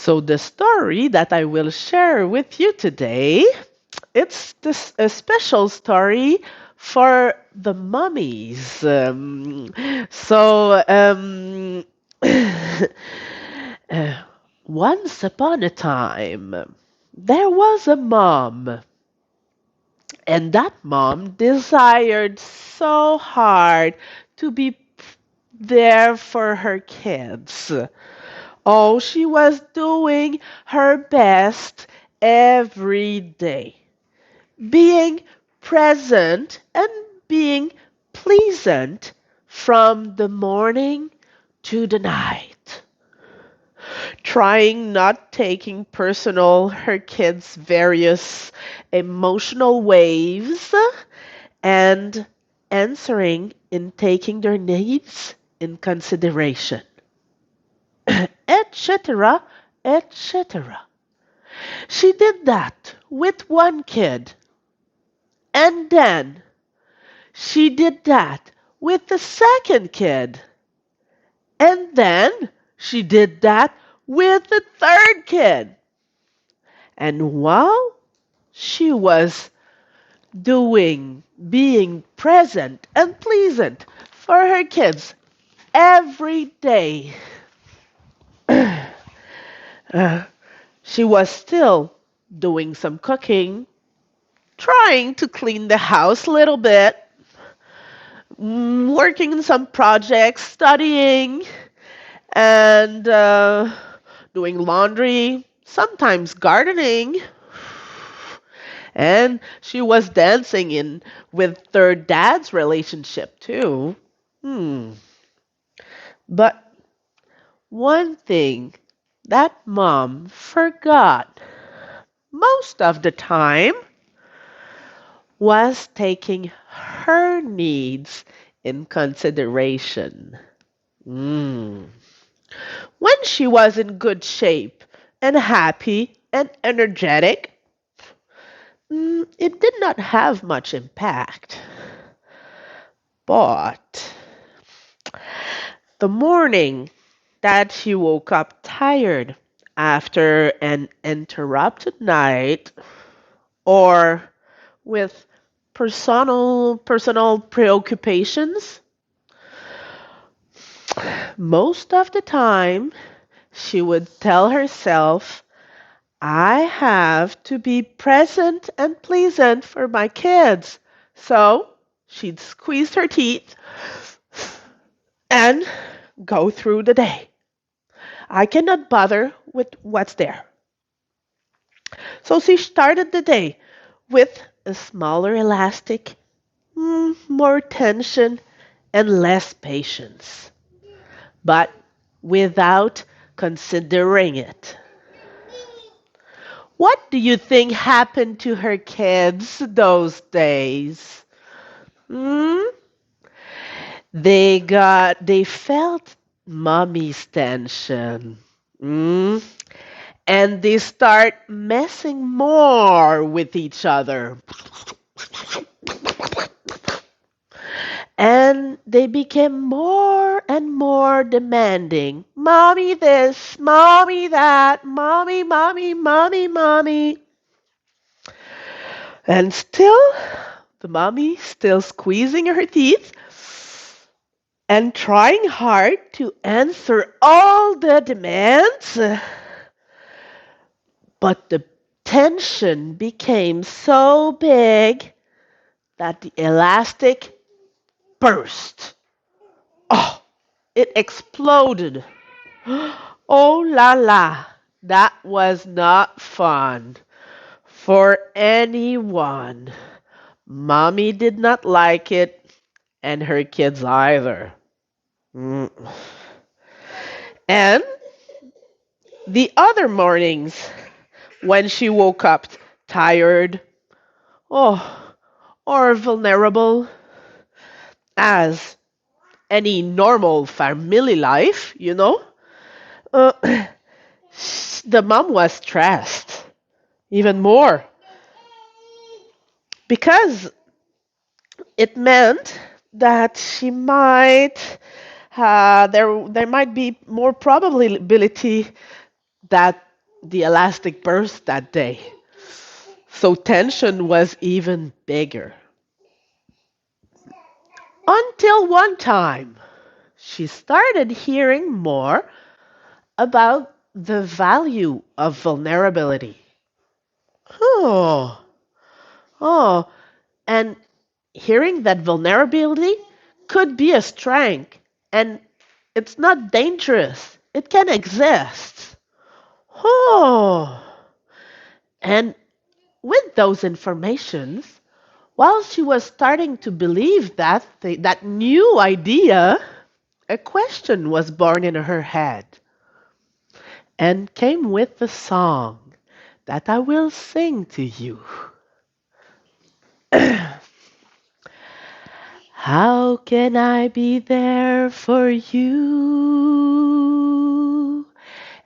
So the story that I will share with you today, it's a special story for the mummies. So uh, once upon a time, there was a mom, and that mom desired so hard to be there for her kids. Oh, she was doing her best every day, being present and being pleasant from the morning to the night, trying not taking personal her kids' various emotional waves and answering in taking their needs in consideration, etc., etc. She did that with one kid, and then she did that with the second kid, and then she did that with the third kid. And while she was being present and pleasant for her kids every day, uh, she was still doing some cooking, trying to clean the house a little bit, working on some projects, studying, and doing laundry, sometimes gardening. And she was dancing in with their dad's relationship too. Hmm. But one thing that mom forgot most of the time was taking her needs in consideration. Mm. When she was in good shape and happy and energetic, it did not have much impact. But the morning that she woke up tired after an interrupted night or with personal preoccupations, most of the time she would tell herself, I have to be present and pleasant for my kids. So she'd squeeze her teeth and go through the day. I cannot bother with what's there. So she started the day with a smaller elastic, more tension, and less patience, but without considering it. What do you think happened to her kids those days? Hmm? They felt mommy's tension. Hmm? And they start messing more with each other. And they became more and more demanding. Mommy this, mommy that, mommy, mommy, mommy, mommy. And still, the mommy still squeezing her teeth and trying hard to answer all the demands. But the tension became so big that the elastic burst. Oh, it exploded. Oh la la, that was not fun for anyone. Mommy did not like it, and her kids either. Mm. And the other mornings, when she woke up tired, oh, or vulnerable, as any normal family life, uh, the mom was stressed even more because it meant that there might be more probability that the elastic burst that day. So tension was even bigger. Until one time, she started hearing more about the value of vulnerability. Oh, oh, and hearing that vulnerability could be a strength and it's not dangerous. It can exist. Oh, and with those informations, while she was starting to believe that new idea, a question was born in her head and came with the song that I will sing to you. How can I be there for you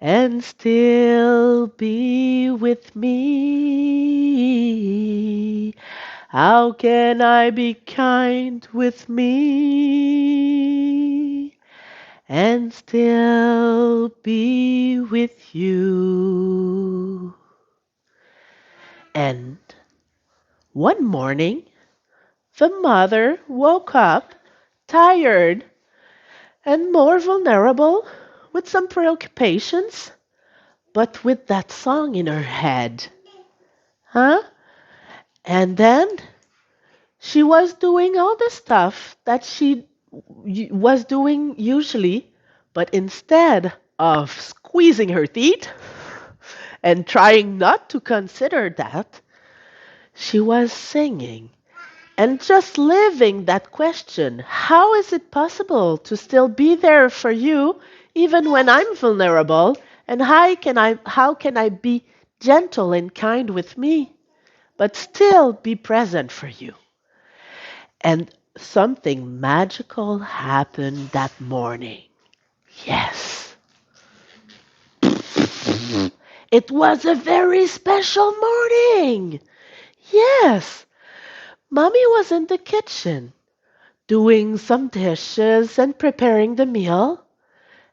and still be with me? How can I be kind with me and still be with you? And one morning, the mother woke up tired and more vulnerable with some preoccupations, but with that song in her head. Huh? And then she was doing all the stuff that she was doing usually, but instead of squeezing her teeth and trying not to consider that, she was singing and just living that question. How is it possible to still be there for you even when I'm vulnerable? And how can I be gentle and kind with me, but still be present for you? And something magical happened that morning. Yes. It was a very special morning. Yes. Mommy was in the kitchen doing some dishes and preparing the meal,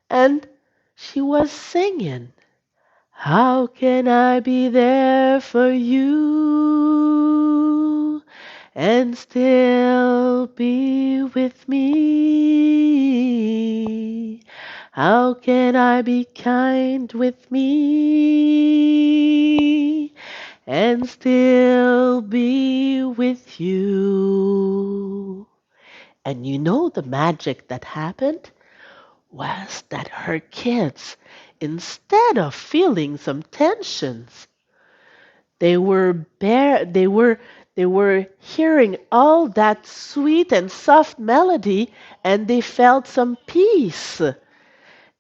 and she was singing, how can I be there for you and still be with me? How can I be kind with me and still be with you? And you know the magic that happened was that her kids, instead of feeling some tensions, they were they were hearing all that sweet and soft melody and they felt some peace.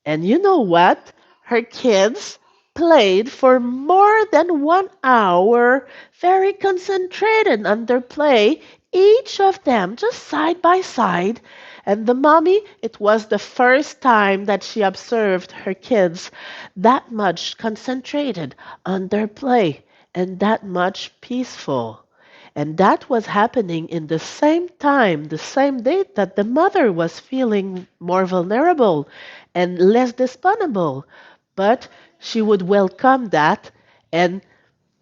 And you know what? Her kids played for more than 1 hour, very concentrated on their play, each of them just side by side. And the mommy, it was the first time that she observed her kids that much concentrated on their play and that much peaceful. And that was happening in the same time, the same day that the mother was feeling more vulnerable and less disponible. But she would welcome that and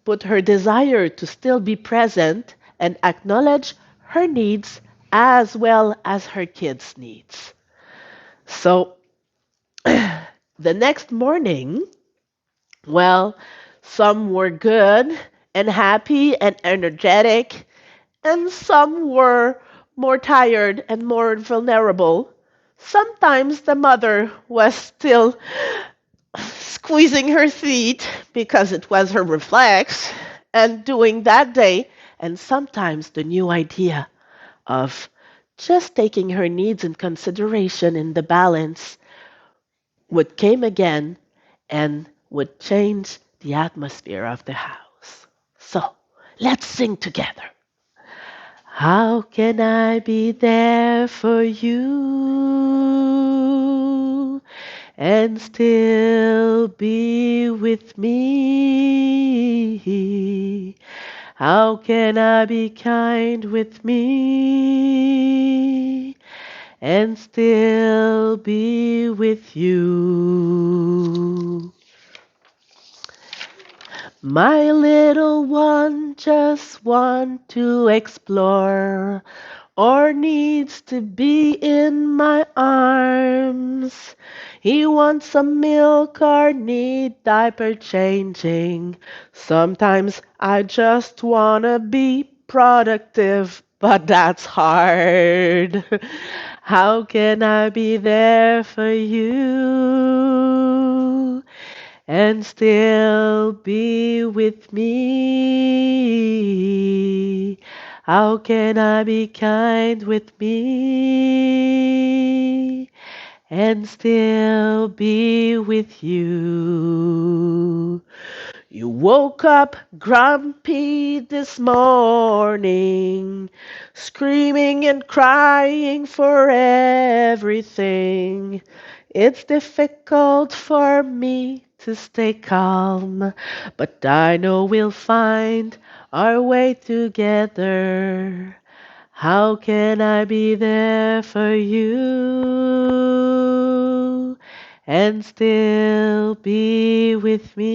put her desire to still be present and acknowledge her needs as well as her kids' needs. So the next morning, well, some were good and happy and energetic, and some were more tired and more vulnerable. Sometimes the mother was still squeezing her feet because it was her reflex and doing that day, and sometimes the new idea of just taking her needs in consideration in the balance would came again and would change the atmosphere of the house. So let's sing together. How can I be there for you and still be with me? How can I be kind with me and still be with you? My little one just want to explore or needs to be in my arms. He wants some milk or need diaper changing. Sometimes I just wanna be productive, but that's hard. How can I be there for you and still be with me? How can I be kind with me and still be with you? You woke up grumpy this morning, screaming and crying for everything. It's difficult for me to stay calm, but I know we'll find our way together. How can I be there for you and still be with me?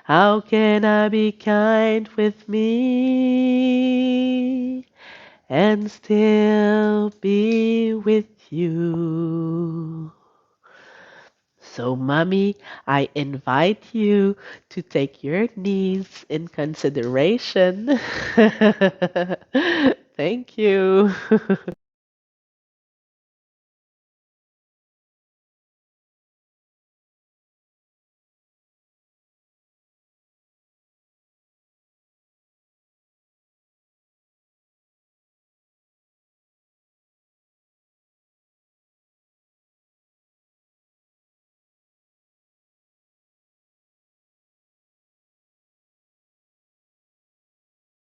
How can I be kind with me and still be with you? So, mommy, I invite you to take your needs in consideration. Thank you.